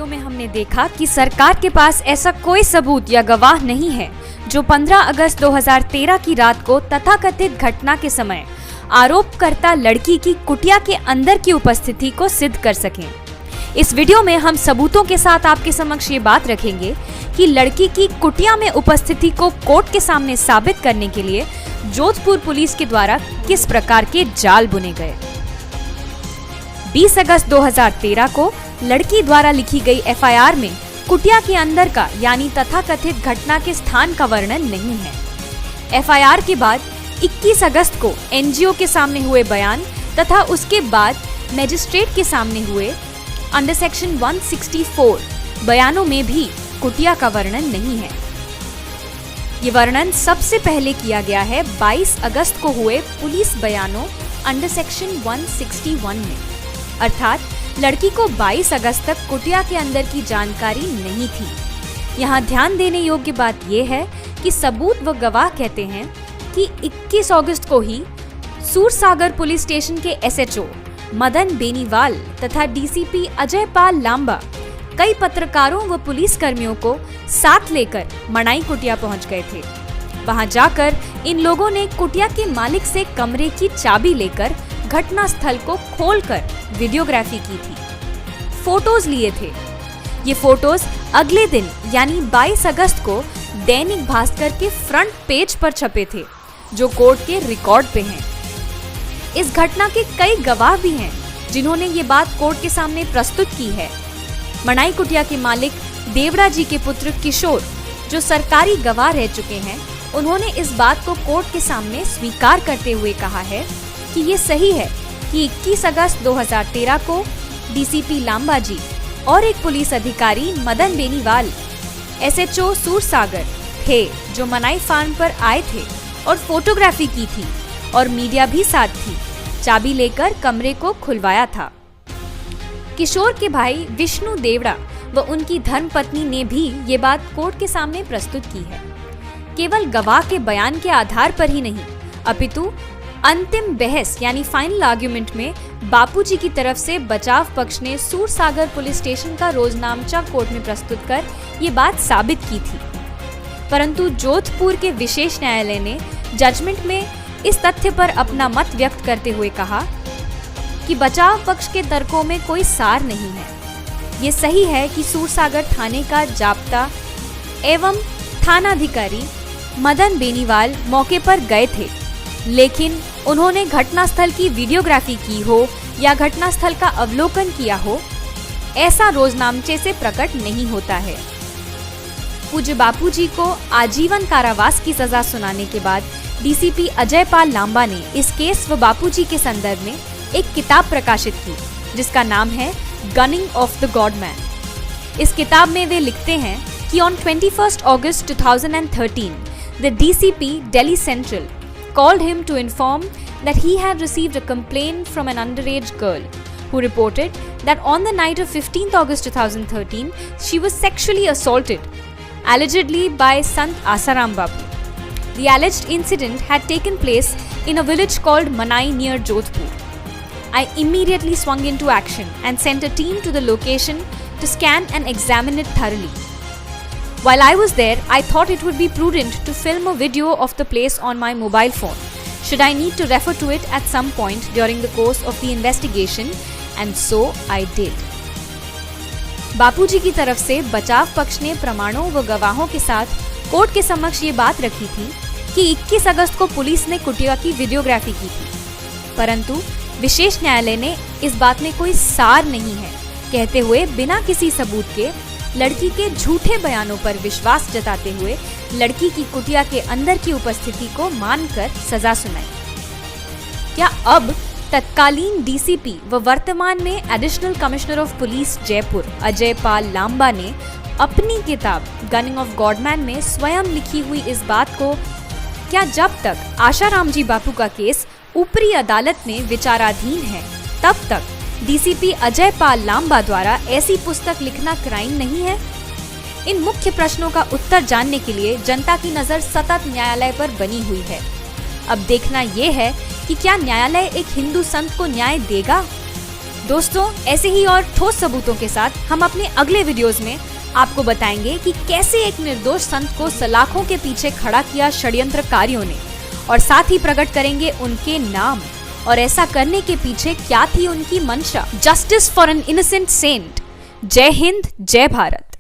Video में हमने देखा कि सरकार के पास ऐसा कोई सबूत या गवाह नहीं है जो 15 अगस्त 2013 की रात को तथाकथित घटना के समय आरोपकर्ता लड़की की कुटिया के अंदर की उपस्थिति को सिद्ध कर सकें। इस वीडियो में हम सबूतों के साथ आपके समक्ष ये बात रखेंगे कि लड़की की कुटिया में उपस्थिति को कोर्ट के सामने साबित करने के लिए जोधपुर पुलिस के द्वारा किस प्रकार के जाल बुने गए। 20 अगस्त 2013 को लड़की द्वारा लिखी गई एफआईआर में कुटिया के अंदर का यानी तथाकथित घटना के स्थान का वर्णन नहीं है। एफआईआर के बाद 21 अगस्त को एनजीओ के सामने हुए बयान तथा उसके बाद मजिस्ट्रेट के सामने हुए अंडर सेक्शन 164 बयानों में भी कुटिया का वर्णन नहीं है। ये वर्णन सबसे पहले किया गया है 22 अगस्त को हुए पुलिस बयानों अंडर सेक्शन 161 में, अर्थात लड़की को 22 अगस्त तक कुटिया के अंदर की जानकारी नहीं थी। यहाँ ध्यान देने योग्य बात यह है कि सबूत व गवाह कहते हैं कि 21 अगस्त को ही सूरसागर पुलिस स्टेशन के एसएचओ मदन बेनीवाल तथा डीसीपी अजय पाल लांबा कई पत्रकारों व पुलिस कर्मियों को साथ लेकर मनाई कुटिया पहुंच गए थे। वहां जाकर इन लोगों ने कुटिया के मालिक से कमरे की चाबी लेकर घटना स्थल को खोलकर वीडियोग्राफी की थी, फोटोज लिए थे। ये फोटोज अगले दिन यानी 22 अगस्त को दैनिक भास्कर के फ्रंट पेज पर छपे थे, जो कोर्ट के रिकॉर्ड पे हैं। इस घटना के कई गवाह भी हैं जिन्होंने ये बात कोर्ट के सामने प्रस्तुत की है। मनाई कुटिया के मालिक देवड़ा जी के पुत्र किशोर, जो सरकारी गवाह रह चुके हैं, उन्होंने इस बात को कोर्ट के सामने स्वीकार करते हुए कहा है कि ये सही है कि 21 अगस्त 2013 को डीसीपी लांबा जी और एक पुलिस अधिकारी मदन बेनीवाल एसएचओ सूरसागर थे, जो मनाई फार्म पर आए थे और फोटोग्राफी की थी और मीडिया भी साथ थी। चाबी लेकर कमरे को खुलवाया था। किशोर के भाई विष्णु देवड़ा व उनकी धर्मपत्नी ने भी ये बात कोर्ट के सामने प्रस्तुत की है। केवल गवाह के बयान के आधार पर ही नहीं, अपितु अंतिम बहस यानी फाइनल आर्ग्यूमेंट में बापूजी की तरफ से बचाव पक्ष ने सूरसागर पुलिस स्टेशन का रोजनामचा कोर्ट में प्रस्तुत कर ये बात साबित की थी। परंतु जोधपुर के विशेष न्यायालय ने जजमेंट में इस तथ्य पर अपना मत व्यक्त करते हुए कहा कि बचाव पक्ष के तर्कों में कोई सार नहीं है। ये सही है कि सूरसागर थाने का जाप्ता एवं थानाधिकारी मदन बेनीवाल मौके पर गए थे, लेकिन उन्होंने घटनास्थल की वीडियोग्राफी की हो या घटनास्थल का अवलोकन किया हो, ऐसा रोजनामचे से प्रकट नहीं होता है। पूज्य बापूजी को आजीवन कारावास की सजा सुनाने के बाद डीसीपी अजय पाल लांबा ने इस केस व बापूजी के संदर्भ में एक किताब प्रकाशित की, जिसका नाम है गनिंग ऑफ द गॉडमैन। इस किताब में वे लिखते हैं कि on 21 August 2013 the DCP Delhi central called him to inform that he had received a complaint from an underage girl who reported that on the night of 15th August 2013 she was sexually assaulted, allegedly by Sant Asaram Babu. The alleged incident had taken place in a village called Manai near Jodhpur. I immediately swung into action and sent a team to the location to scan and examine it thoroughly. While I was there, I thought it would be prudent to film a video of the place on my mobile phone, should I need to refer to it at some point during the course of the investigation, and so I did. बापूजी की तरफ से बचाव पक्ष ने प्रमाणों व गवाहों के साथ कोर्ट के समक्ष ये बात रखी थी कि 21 अगस्त को पुलिस ने कुटिया की वीडियोग्राफी की थी, परंतु विशेष न्यायालय ने इस बात में कोई सार नहीं है कहते हुए बिना किसी सबूत के लड़की के झूठे बयानों पर विश्वास जताते हुए लड़की की कुटिया के अंदर की उपस्थिति को मानकर सजा सुनाई। क्या अब तत्कालीन डीसीपी व वर्तमान में additional commissioner of police Jaipur Ajay Pal Lamba ने अपनी किताब गनिंग ऑफ गॉडमैन में स्वयं लिखी हुई इस बात को क्या जब तक आशाराम जी बापू का केस ऊपरी अदालत में विचाराधीन है तब तक डीसीपी अजय पाल लांबा द्वारा ऐसी पुस्तक लिखना क्राइम नहीं है? इन मुख्य प्रश्नों का उत्तर जानने के लिए जनता की नजर सतत न्यायालय पर बनी हुई है। अब देखना ये है कि क्या न्यायालय एक हिंदू संत को न्याय देगा दोस्तों, ऐसे ही और ठोस सबूतों के साथ हम अपने अगले वीडियोस में आपको बताएंगे कि कैसे एक निर्दोष संत को सलाखों के पीछे खड़ा किया षड्यंत्रकारियों ने, और साथ ही प्रकट करेंगे उनके नाम और ऐसा करने के पीछे क्या थी उनकी मंशा। Justice for an innocent saint. जय हिंद, जय भारत।